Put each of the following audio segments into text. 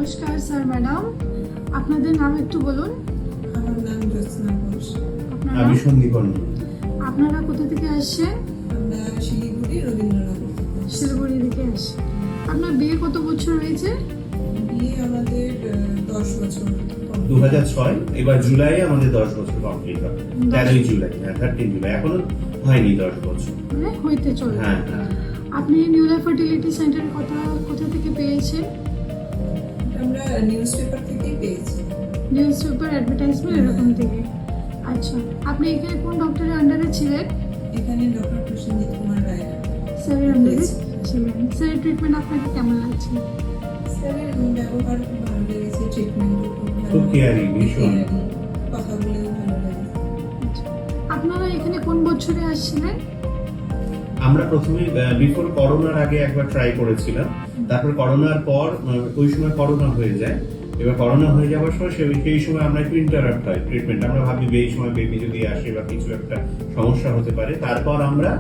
নমস্কার sir madam, আপনাদের নাম একটু বলুন। আমার নাম জ্যোৎস্না ঘোষ। আমি সন্দীপন। আপনারা কোথা থেকে আসছেন? আমরা শিলিগুড়ি রবীন্দ্রনগর। শিলিগুড়ি থেকে আসছেন। আপনার বিয়ে কত বছর হয়েছে? বিয়ে আমাদের 10 বছর। 2006 এবার জুলাই আমাদের 10 বছর কমপ্লিট হবে। 13 জুলাই, 13 জুলাই, এখনো হয়নি 10 বছর। মানে হইতে চলে। হ্যাঁ। আপনি নিউ লাইফ ফার্টিলিটি সেন্টারের কথা কোথা থেকে পেয়েছেন? আমরা নিউজ পেপার থেকেই পেয়েছি। নিউজ পেপার অ্যাডভার্টাইজমেন্ট এরকম থেকে। আচ্ছা, আপনি এখানে কোন ডক্টরের আন্ডারে ছিলেন? এখানে ডক্টর প্রসেনজিৎ কুমার রায় স্যারের আন্ডারে ছিলেন। স্যারের ট্রিটমেন্ট আপনাকে কেমন লাগছে? স্যারের ব্যবহার খুব ভালো লেগেছে, ট্রিটমেন্টও খুব কেয়ারিং, ভীষণ। কথা বলেও ভালো লেগেছে। আচ্ছা, আপনারা এখানে কোন বছরে আসছিলেন? আমরা প্রথমে বিফোর করোনার আগে একবার ট্রাই করেছিলাম, তারপর করোনার পর ওই সময় করোনা হয়ে যায়। এবার করোনা হয়ে যাওয়ার সময় সেই সময় আমরা একটু ইন্টারাপ্ট হয় ট্রিটমেন্ট। আমরা ভাবি এই সময় বেবি যদি আসে বা কিছু একটা সমস্যা হতে পারে। তারপর আমরা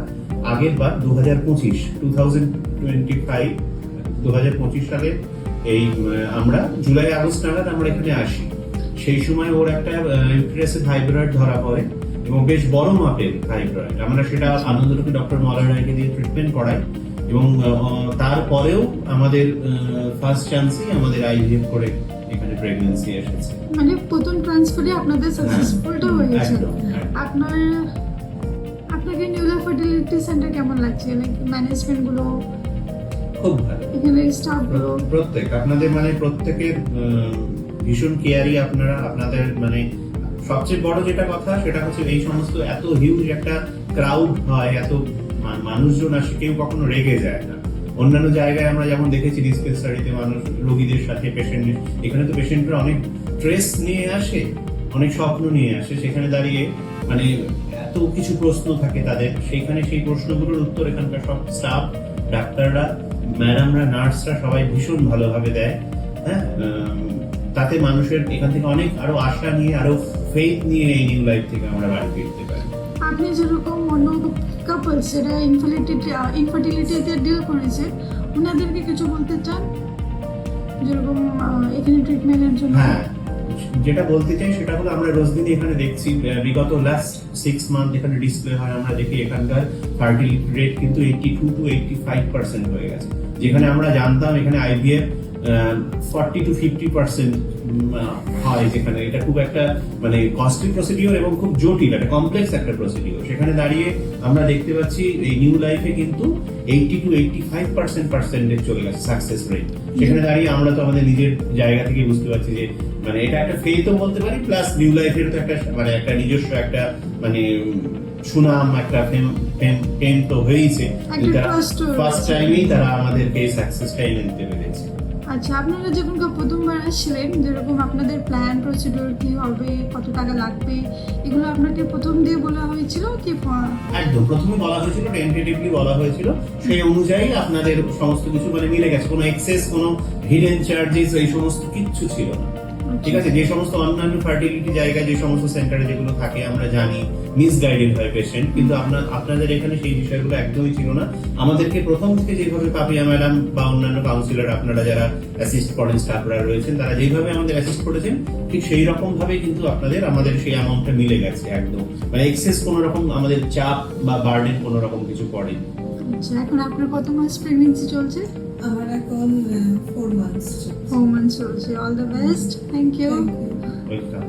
আগের বার 2025 সালে এই আমরা জুলাই আগস্ট নাগাদ আমরা এখানে আসি। সেই সময় ওর একটা ইউটেরাসে ফাইব্রয়েড ধরা পড়ে এবং বেশ বড় মাপের ফাইব্রয়েড। আমরা সেটা আনন্দলোকে ডক্টর মলয় রায়কে দিয়ে ট্রিটমেন্ট করাই এবং তারপরেও আমাদের ফার্স্ট চান্সেই আমাদের আইভিএফ করে এখানে প্রেগন্যান্সি এসেছে। মানে প্রথম ট্রান্সফারে আপনাদের সাকসেসফুলটা হয়েছে। একদম। আপনাকে নিউ লাইফ ফার্টিলিটি সেন্টার কেমন লাগছে? লাইক ম্যানেজমেন্ট গুলো, খুব ভালো। এখানে স্টাফ গুলো আপনাদের মানে প্রত্যেকের ভীষণ কেয়ারি। আপনাদের মানে সবচেয়ে বড় যেটা কথা সেটা হচ্ছে এই সমস্ত এত হিউজ একটা ক্রাউড হয়, এত মানুষজন আসে, কেউ কখনো রেগে যায় না। অন্যান্য জায়গায় আমরা যেমন দেখেছি ডিসপেন্সারিতে মানুষ রোগীদের সাথে পেশেন্ট, এখানে তো পেশেন্টরা অনেক স্ট্রেস নিয়ে আসে, অনেক স্বপ্ন নিয়ে আসে। সেখানে দাঁড়িয়ে মানে এত কিছু প্রশ্ন থাকে তাদের, সেইখানে সেই প্রশ্নগুলোর উত্তর এখানকার সব স্টাফ, ডাক্তাররা, ম্যাডামরা, নার্সরা সবাই ভীষণ ভালোভাবে দেয়। হ্যাঁ, তাতে মানুষের এখান থেকে অনেক আরো আশা নিয়ে, আরো ফেথ নিয়ে এই নিউ লাইফ থেকে আমরা বাড়ি ফিরতে পারি। আপনি যেরকম অন্য কাপলস যারা ইনফার্টিলিটিতে ডিল করেছে ওনাদেরকে কিছু বলতে চান যেরকম এখানে ট্রিটমেন্টের জন্য? হ্যাঁ, যেটা বলতে চাই সেটা হলো আমরা রোজ দিন এখানে দেখছি বিগত লাস্ট 6 মান্থ এখানে ডিসপ্লে হয়, আমরা দেখি এখানকার ফার্টিলিটি রেট কিন্তু 82 to 85% হয়ে গেছে। যেখানে আমরা জানতাম এখানে আইভিএফ 40 to 50% হয়, যেখানে এটা খুব একটা মানে কস্টলি প্রসিডিওর এবং খুব জটিল একটা কমপ্লেক্স একটা প্রসিডিওর। সেখানে দাঁড়িয়ে আমরা দেখতে পাচ্ছি এই নিউ লাইফে কিন্তু 80 to 85% চলে গেছে সাকসেস রেট। সেখানে দাঁড়িয়ে আমরা তো আমাদের নিজের জায়গা থেকে বুঝতে পারছি যে মানে এটা একটা ফেথও বলতে পারি, প্লাস নিউ লাইফের তো একটা মানে একটা নিজস্ব একটা মানে সুনাম, একটা ফেম তো হয়েছে। ফার্স্ট টাইমেই তারা আমাদেরকে সাকসেসটা এনে দিতে পেরেছে। আচ্ছা, আপনারা যখন প্রথমবার আসছিলেন যেরকম আপনাদের প্ল্যান প্রসিডিওর কি হবে, কত টাকা লাগবে, এগুলো আপনাকে প্রথম দিয়ে বলা হয়েছিল কি? একদম প্রথমে বলা হয়েছিল, টেন্টেটিভলি বলা হয়েছিল, সেই অনুযায়ী আপনাদের সমস্ত কিছু মানে মিলে গেছে। কোনো এক্সেস, কোনো হিডেন চার্জেস এই সমস্ত কিচ্ছু ছিল না। ঠিক আছে, যে সমস্ত অন্যান্য ফার্টিলিটি জায়গায় যে সমস্ত সেন্টারে যেগুলো থাকে আমরা জানি মিসগাইডেড হয় পেশেন্ট, কিন্তু আপনাদের এখানে সেই বিষয়গুলো একদমই ছিল না। আমাদেরকে প্রথম থেকে যেভাবে পাপিয়া ম্যাডাম বা অন্যান্য কাউন্সিলর, আপনারা যারা অ্যাসিস্ট করেন, স্টাফরা রয়েছেন, তারা যেভাবে আমাদের অ্যাসিস্ট করেছেন ঠিক সেই রকম ভাবে কিন্তু আমাদের সেই অ্যামাউন্টটা মিলে গেছে একদম। মানে এক্সেস কোনো রকম আমাদের চাপ বা বার্ডেন কোনো রকম কিছু পড়েনি। আচ্ছা, এখন আপনার কত মাস প্রেগন্যান্সি চলছে? আমার এখন 4 মান্থস। 4 মান্থস চলছে। All the best. Thank you. Welcome.